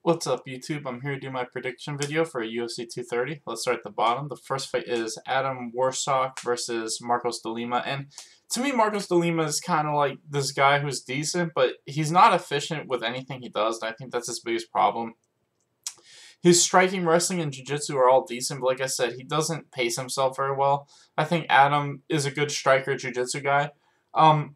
What's up, YouTube? I'm here to do my prediction video for UFC 230. Let's start at the bottom. The first fight is Adam Warsaw versus Marcos de Lima. And to me, Marcos de Lima is kind of like this guy who's decent, but he's not efficient with anything he does, and I think that's his biggest problem. His striking, wrestling, and jiu-jitsu are all decent, but like I said, he doesn't pace himself very well. I think Adam is a good striker, jiu-jitsu guy. I'm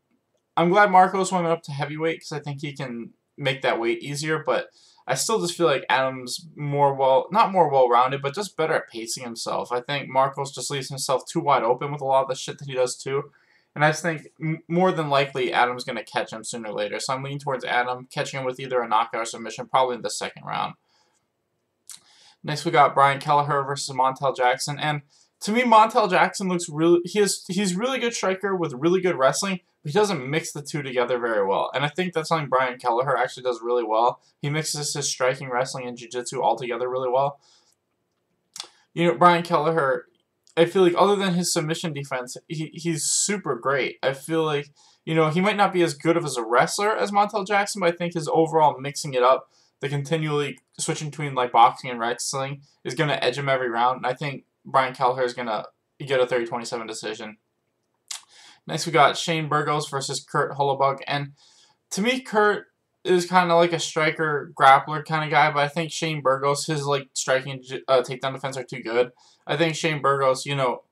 glad Marcos went up to heavyweight because I think he can make that weight easier, but I still just feel like Adam's not more well-rounded, but just better at pacing himself. I think Marcos just leaves himself too wide open with a lot of the shit that he does too. And I just think more than likely Adam's going to catch him sooner or later. So I'm leaning towards Adam, catching him with either a knockout or submission, probably in the second round. Next we got Brian Kelleher versus Montel Jackson. And to me, Montel Jackson looks he's really good striker with really good wrestling, but he doesn't mix the two together very well. And I think that's something Brian Kelleher actually does really well. He mixes his striking, wrestling, and jiu-jitsu all together really well. You know, Brian Kelleher, I feel like other than his submission defense, he's super great. I feel like, you know, he might not be as good of as a wrestler as Montel Jackson, but I think his overall mixing it up, the continually switching between like boxing and wrestling, is going to edge him every round. And I think Brian Kelleher is going to get a 30-27 decision. Next we got Shane Burgos versus Kurt Holobaugh. And to me, Kurt is kind of like a striker, grappler kind of guy, but I think Shane Burgos, his like striking takedown defense are too good. I think Shane Burgos, you know,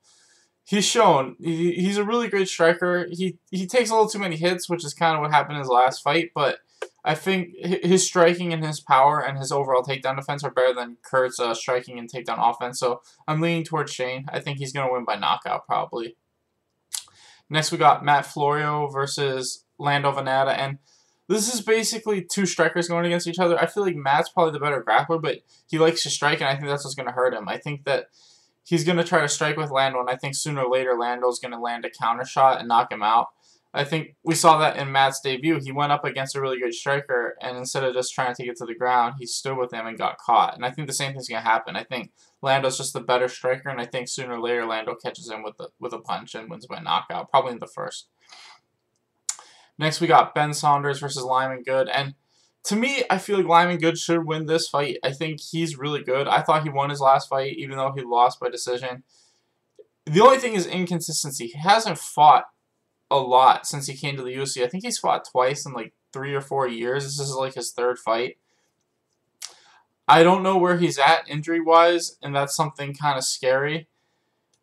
he's shown he's a really great striker. He takes a little too many hits, which is kind of what happened in his last fight, but I think his striking and his power and his overall takedown defense are better than Kurt's striking and takedown offense. So I'm leaning towards Shane. I think he's going to win by knockout probably. Next we got Matt Florio versus Lando Vannata. And this is basically two strikers going against each other. I feel like Matt's probably the better grappler, but he likes to strike, and I think that's what's going to hurt him. I think that he's going to try to strike with Lando, and I think sooner or later Lando's going to land a counter shot and knock him out. I think we saw that in Matt's debut. He went up against a really good striker, and instead of just trying to take it to the ground, he stood with him and got caught. And I think the same thing's going to happen. I think Lando's just the better striker, and I think sooner or later Lando catches him with a punch and wins by knockout, probably in the first. Next, we got Ben Saunders versus Lyman Good. And to me, I feel like Lyman Good should win this fight. I think he's really good. I thought he won his last fight, even though he lost by decision. The only thing is inconsistency. He hasn't fought a lot since he came to the UFC. I think he's fought twice in like 3 or 4 years. This is like his third fight. I don't know where he's at injury-wise, and that's something kind of scary.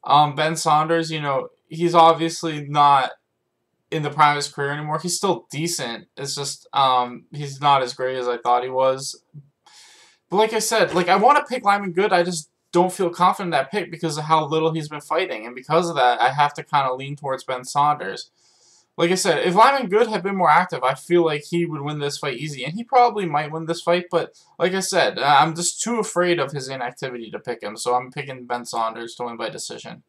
Ben Saunders, you know, he's obviously not in the prime of his career anymore. He's still decent. It's just he's not as great as I thought he was. But like I said, like I want to pick Lyman Good. I just don't feel confident in that pick because of how little he's been fighting. And because of that, I have to kind of lean towards Ben Saunders. Like I said, if Lyman Good had been more active, I feel like he would win this fight easy. And he probably might win this fight, but like I said, I'm just too afraid of his inactivity to pick him. So I'm picking Ben Saunders to win by decision.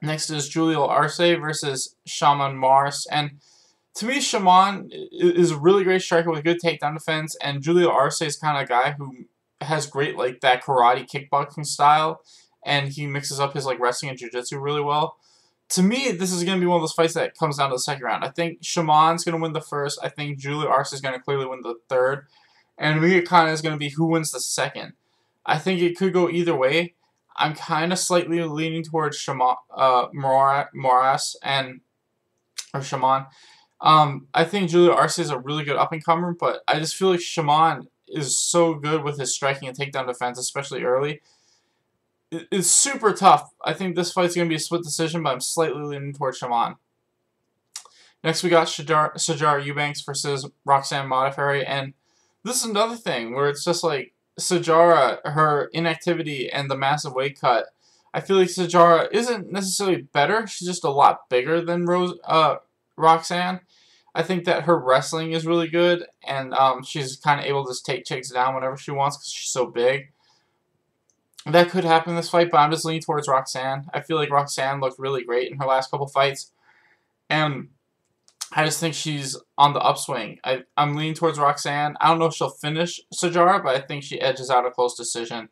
Next is Julio Arce versus Shaman Mars. And to me, Shaman is a really great striker with good takedown defense. And Julio Arce is kind of a guy who has great like that karate kickboxing style. And he mixes up his like wrestling and jiu-jitsu really well. To me, this is going to be one of those fights that comes down to the second round. I think Shaman's going to win the first. I think Julio Arce is going to clearly win the third. And we kind of is going to be who wins the second. I think it could go either way. I'm kind of slightly leaning towards Shaman, Moraes or Shaman. I think Julio Arce is a really good up-and-comer, but I just feel like Shaman is so good with his striking and takedown defense, especially early. It's super tough. I think this fight's going to be a split decision, but I'm slightly leaning towards Shaman. Next, we got Sijara Eubanks versus Roxanne Modafferi, and this is another thing where it's just like Sijara, her inactivity and the massive weight cut. I feel like Sijara isn't necessarily better. She's just a lot bigger than Roxanne. I think that her wrestling is really good, and she's kind of able to just take chicks down whenever she wants because she's so big. That could happen in this fight, but I'm just leaning towards Roxanne. I feel like Roxanne looked really great in her last couple fights, and I just think she's on the upswing. I'm leaning towards Roxanne. I don't know if she'll finish Sijara, but I think she edges out a close decision.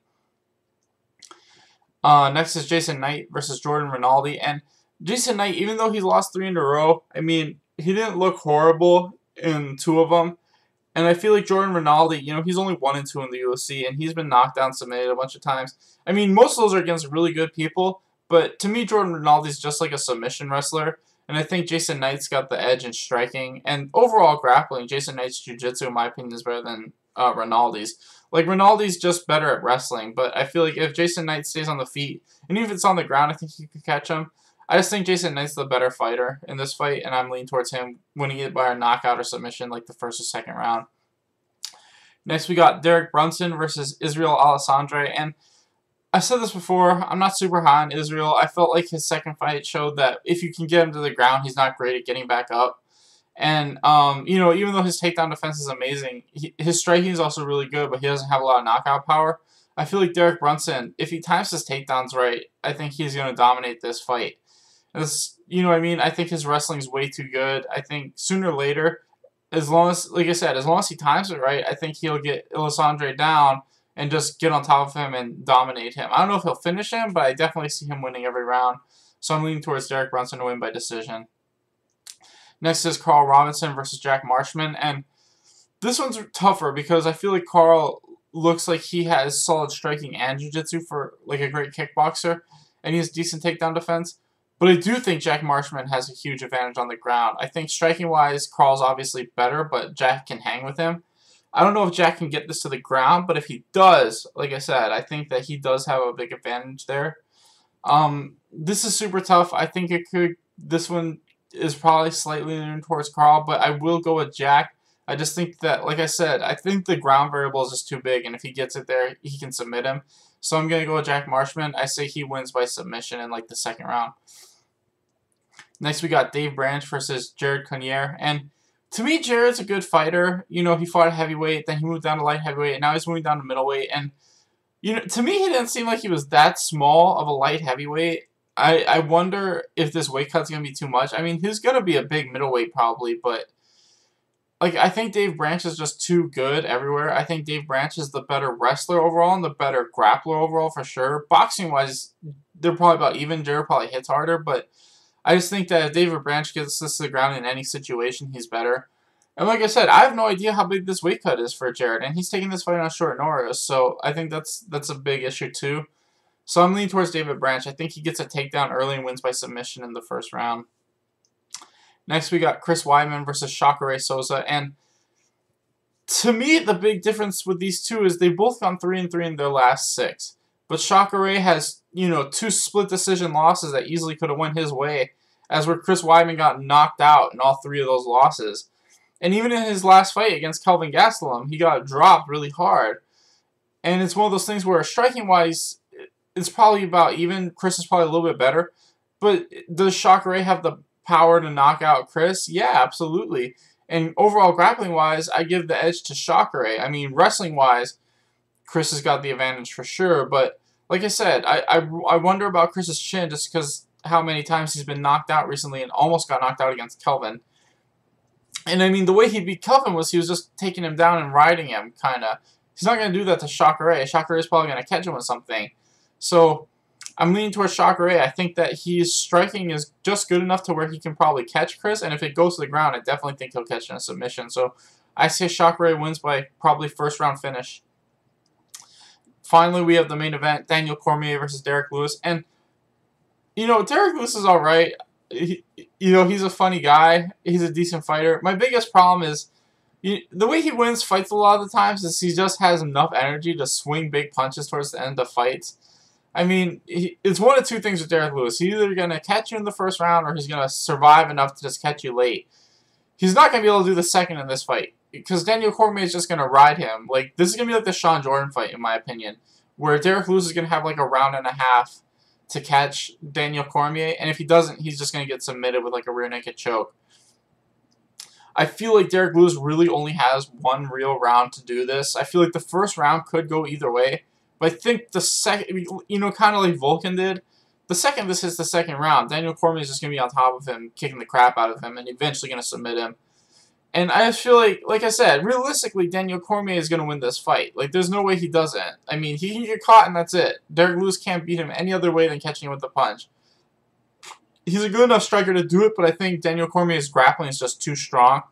Next is Jason Knight versus Jordan Rinaldi. And Jason Knight, even though he's lost 3 in a row, I mean, he didn't look horrible in 2 of them. And I feel like Jordan Rinaldi, he's only 1-2 in the UFC, and he's been knocked down, submitted a bunch of times. I mean, most of those are against really good people, but to me, Jordan Rinaldi's just like a submission wrestler. And I think Jason Knight's got the edge in striking. And overall grappling, Jason Knight's jiu-jitsu, in my opinion, is better than Rinaldi's. Like, Rinaldi's just better at wrestling, but I feel like if Jason Knight stays on the feet, and even if it's on the ground, I think he could catch him. I just think Jason Knight's the better fighter in this fight, and I'm leaning towards him winning it by a knockout or submission like the first or second round. Next, we got Derek Brunson versus Israel Alessandre, and I said this before, I'm not super high on Israel. I felt like his second fight showed that if you can get him to the ground, he's not great at getting back up. And, even though his takedown defense is amazing, his striking is also really good, but he doesn't have a lot of knockout power. I feel like Derek Brunson, if he times his takedowns right, I think he's going to dominate this fight. I think his wrestling is way too good. I think sooner or later, as long as he times it right, I think he'll get Alessandre down and just get on top of him and dominate him. I don't know if he'll finish him, but I definitely see him winning every round. So I'm leaning towards Derek Brunson to win by decision. Next is Carl Robinson versus Jack Marshman, and this one's tougher because I feel like Carl looks like he has solid striking and jiu-jitsu for like a great kickboxer, and he has decent takedown defense. But I do think Jack Marshman has a huge advantage on the ground. I think striking-wise, Carl's obviously better, but Jack can hang with him. I don't know if Jack can get this to the ground, but if he does, like I said, I think that he does have a big advantage there. This is super tough. I think this one is probably slightly leaning towards Carl, but I will go with Jack. I just think that, like I said, I think the ground variable is just too big, and if he gets it there, he can submit him. So I'm going to go with Jack Marshman. I say he wins by submission in like the second round. Next, we got Dave Branch versus Jared Cannonier. And to me, Jared's a good fighter. He fought at heavyweight, then he moved down to light heavyweight, and now he's moving down to middleweight. And, to me, he didn't seem like he was that small of a light heavyweight. I wonder if this weight cut's going to be too much. I mean, he's going to be a big middleweight probably, but I think Dave Branch is just too good everywhere. I think Dave Branch is the better wrestler overall and the better grappler overall for sure. Boxing-wise, they're probably about even. Jared probably hits harder, but I just think that if David Branch gets this to the ground in any situation, he's better. And like I said, I have no idea how big this weight cut is for Jared, and he's taking this fight on short notice, so I think that's a big issue too. So I'm leaning towards David Branch. I think he gets a takedown early and wins by submission in the first round. Next, we got Chris Weidman versus Jacare Souza, and to me, the big difference with these two is they've both gone 3-3 in their last 6. But Jacare has, 2 split decision losses that easily could have went his way, as where Chris Weidman got knocked out in all 3 of those losses. And even in his last fight against Kelvin Gastelum, he got dropped really hard. And it's one of those things where striking-wise, it's probably about even. Chris is probably a little bit better. But does Jacare have the power to knock out Chris? Yeah, absolutely. And overall grappling-wise, I give the edge to Jacare. I mean, wrestling-wise, Chris has got the advantage for sure. But like I said, I wonder about Chris's chin just because how many times he's been knocked out recently and almost got knocked out against Kelvin. And I mean, the way he beat Kelvin was he was just taking him down and riding him, kind of. He's not going to do that to Jacare. Jacare is probably going to catch him with something. So I'm leaning towards Jacare. I think that his striking is just good enough to where he can probably catch Chris. And if it goes to the ground, I definitely think he'll catch in a submission. So I say Jacare wins by probably first round finish. Finally, we have the main event, Daniel Cormier versus Derek Lewis. And, Derek Lewis is all right. He's a funny guy. He's a decent fighter. My biggest problem is the way he wins fights a lot of the times is he just has enough energy to swing big punches towards the end of fights. I mean, it's one of 2 things with Derek Lewis. He's either going to catch you in the first round or he's going to survive enough to just catch you late. He's not going to be able to do the second in this fight because Daniel Cormier is just going to ride him. This is going to be like the Sean Jordan fight, in my opinion, where Derek Lewis is going to have like a round and a half to catch Daniel Cormier, and if he doesn't, he's just going to get submitted with like a rear naked choke. I feel like Derek Lewis really only has 1 real round to do this. I feel like the first round could go either way, but I think the second, kind of like Volkan did, the second this is the second round, Daniel Cormier is just going to be on top of him, kicking the crap out of him, and eventually going to submit him. And I just feel like I said, realistically, Daniel Cormier is going to win this fight. There's no way he doesn't. I mean, he can get caught and that's it. Derek Lewis can't beat him any other way than catching him with the punch. He's a good enough striker to do it, but I think Daniel Cormier's grappling is just too strong.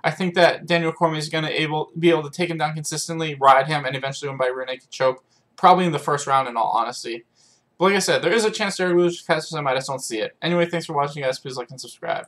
I think that Daniel Cormier is going to be able to take him down consistently, ride him, and eventually win by rear naked choke. Probably in the first round, in all honesty. But like I said, there is a chance Derrick Lewis catches him. I just don't see it. Anyway, thanks for watching, guys. Please like and subscribe.